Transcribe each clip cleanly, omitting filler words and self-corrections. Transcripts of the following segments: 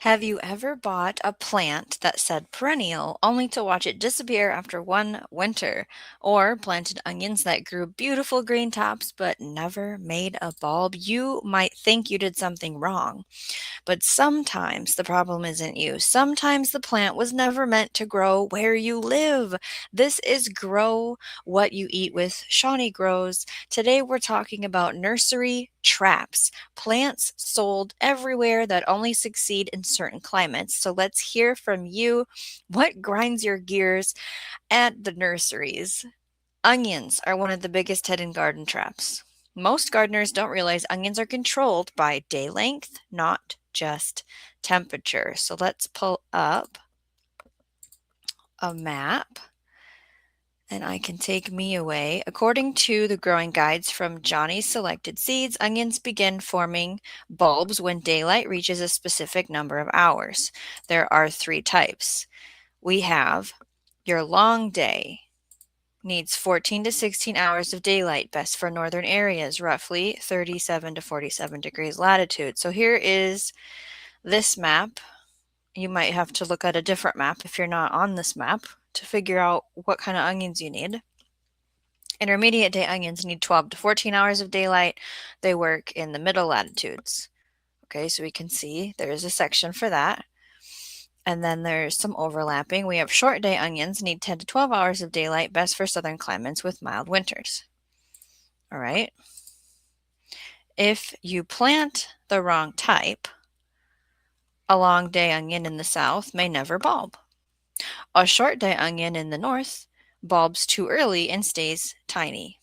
Have you ever bought a plant that said perennial only to watch it disappear after one winter? Or planted onions that grew beautiful green tops but never made a bulb? You might think you did something wrong. But sometimes the problem isn't you. Sometimes the plant was never meant to grow where you live. This is Grow What You Eat with Shawnee Grows. Today we're talking about nursery traps, plants sold everywhere that only succeed in certain climates. So let's hear from you. What grinds your gears at the nurseries? Onions are one of the biggest hidden garden traps. Most gardeners don't realize onions are controlled by day length, not just temperature. So let's pull up a map and I can take me away. According to the growing guides from Johnny's Selected Seeds, onions begin forming bulbs when daylight reaches a specific number of hours. There are three types. We have your long day, needs 14 to 16 hours of daylight, best for northern areas, roughly 37 to 47 degrees latitude. So here is this map. You might have to look at a different map if you're not on this map to figure out what kind of onions you need. Intermediate day onions need 12 to 14 hours of daylight. They work in the middle latitudes. Okay, so we can see there's a section for that. And then there's some overlapping. We have short day onions need 10 to 12 hours of daylight, best for southern climates with mild winters. All right. If you plant the wrong type, a long day onion in the south may never bulb. A short day onion in the north bulbs too early and stays tiny.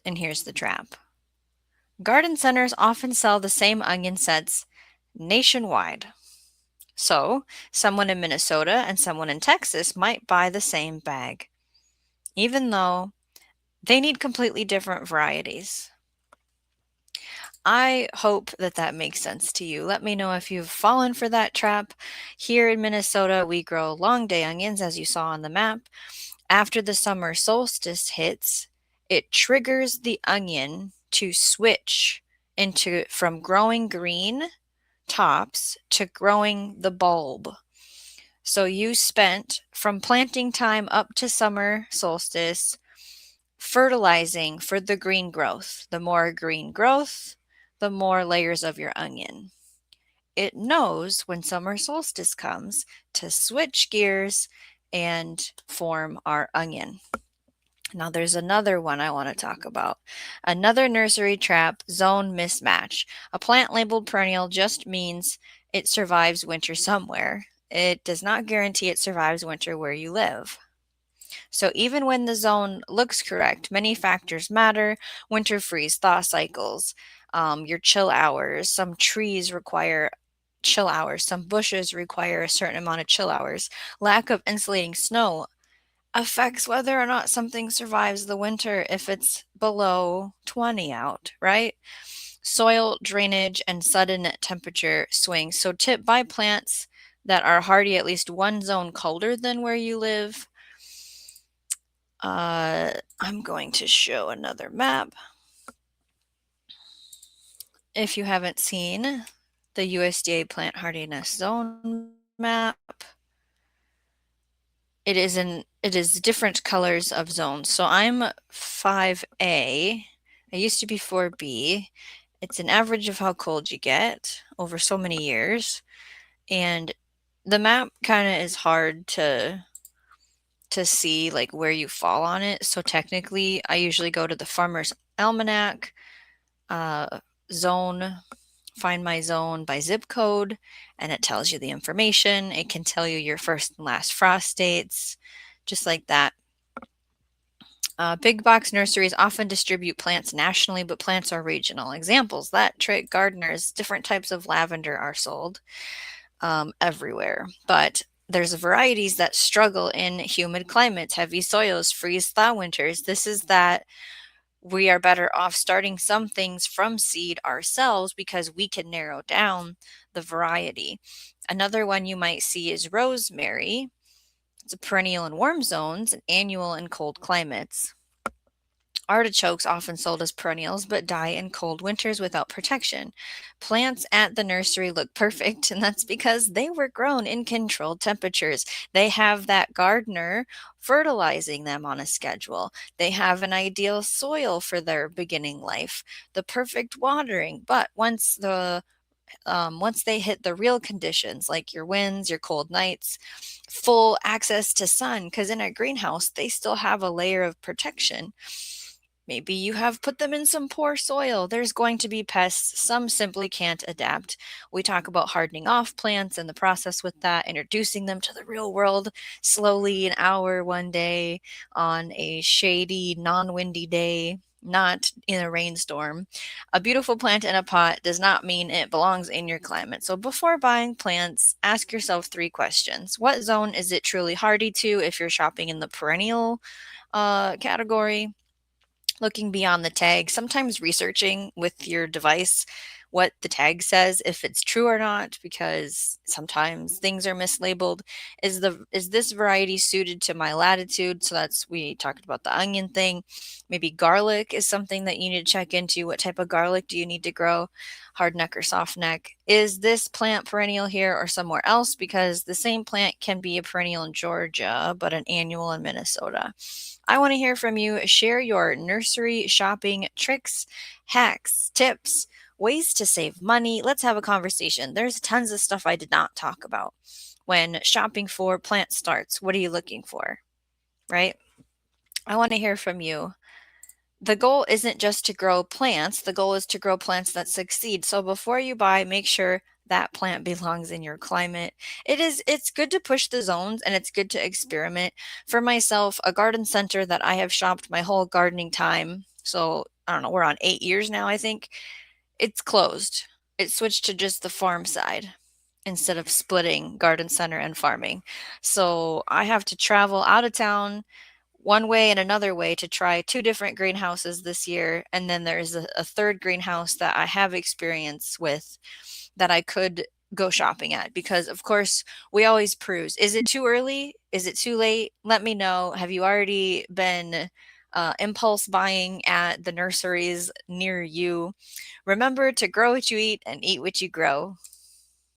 And here's the trap. Garden centers often sell the same onion sets nationwide. So, someone in Minnesota and someone in Texas might buy the same bag, even though they need completely different varieties. I hope that that makes sense to you. Let me know if you've fallen for that trap. Here in Minnesota, we grow long day onions, as you saw on the map. After the summer solstice hits, it triggers the onion to switch into from growing green tops to growing the bulb. So you spent from planting time up to summer solstice fertilizing for the green growth. The more green growth, the more layers of your onion. It knows when summer solstice comes to switch gears and form our onion. Now there's another one I want to talk about. Another nursery trap, zone mismatch. A plant labeled perennial just means it survives winter somewhere. It does not guarantee it survives winter where you live. So even when the zone looks correct, many factors matter. Winter freeze, thaw cycles, your chill hours. Some trees require chill hours. Some bushes require a certain amount of chill hours. Lack of insulating snow affects whether or not something survives the winter if it's below 20 out, right? Soil drainage and sudden temperature swings. So tip buy plants that are hardy at least one zone colder than where you live. I'm going to show another map. If you haven't seen the USDA plant hardiness zone map, it is different colors of zones. So I'm 5A. I used to be 4B. It's an average of how cold you get over so many years. And the map kind of is hard to see like where you fall on it. So technically, I usually go to the Farmer's Almanac, zone, find my zone by zip code, and it tells you the information. It can tell you your first and last frost dates, just like that. Big box nurseries often distribute plants nationally, but plants are regional. Examples that trick gardeners. Different types of lavender are sold everywhere, but there's varieties that struggle in humid climates, heavy soils, freeze thaw winters. This is that we are better off starting some things from seed ourselves because we can narrow down the variety. Another one you might see is rosemary. It's a perennial in warm zones and annual in cold climates. Artichokes often sold as perennials but die in cold winters without protection. Plants at the nursery look perfect, and that's because they were grown in controlled temperatures. They have that gardener fertilizing them on a schedule. They have an ideal soil for their beginning life, the perfect watering. But once they hit the real conditions, like your winds, your cold nights, full access to sun, because in a greenhouse, they still have a layer of protection. Maybe you have put them in some poor soil. There's going to be pests. Some simply can't adapt. We talk about hardening off plants and the process with that, introducing them to the real world slowly, an hour one day on a shady, non windy day, not in a rainstorm. A beautiful plant in a pot does not mean it belongs in your climate. So before buying plants, ask yourself three questions. What zone is it truly hardy to if you're shopping in the perennial category? Looking beyond the tag, sometimes researching with your device what the tag says, if it's true or not, because sometimes things are mislabeled. Is this variety suited to my latitude? So that's, we talked about the onion thing. Maybe garlic is something that you need to check into. What type of garlic do you need to grow? Hard neck or soft neck? Is this plant perennial here or somewhere else? Because the same plant can be a perennial in Georgia, but an annual in Minnesota. I want to hear from you. Share your nursery shopping tricks, hacks, tips, ways to save money. Let's have a conversation. There's tons of stuff I did not talk about. When shopping for plant starts, what are you looking for? Right? I want to hear from you. The goal isn't just to grow plants, the goal is to grow plants that succeed. So before you buy, make sure that plant belongs in your climate. It's good to push the zones and it's good to experiment. For myself, a garden center that I have shopped my whole gardening time. So I don't know, we're on 8 years now, I think. It's closed. It switched to just the farm side instead of splitting garden center and farming. So I have to travel out of town one way and another way to try two different greenhouses this year. And then there's a third greenhouse that I have experience with that I could go shopping at because, of course, we always peruse. Is it too early? Is it too late? Let me know. Have you already been impulse buying at the nurseries near you? Remember to grow what you eat and eat what you grow.